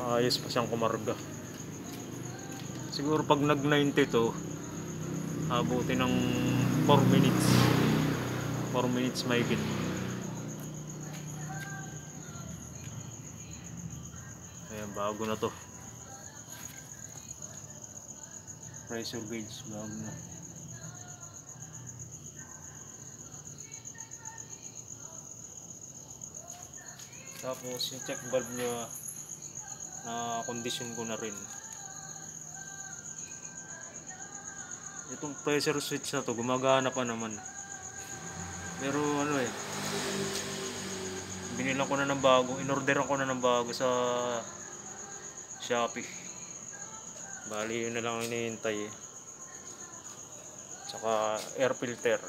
ayos pa siyang kumarga. Siguro pag nag 90 to, abuti ng 4 minutes. 4 minutes mahigit. Ayan, bago na to. Pressure gauge, bago na. Tapos yung check valve niya, na condition ko na rin. Itong pressure switch na to, gumagana pa naman. Pero ano binilang ko na ng bago, inorderan ko na ng bago sa Shopee. Bali yun na lang hinihintay. Tsaka air filter.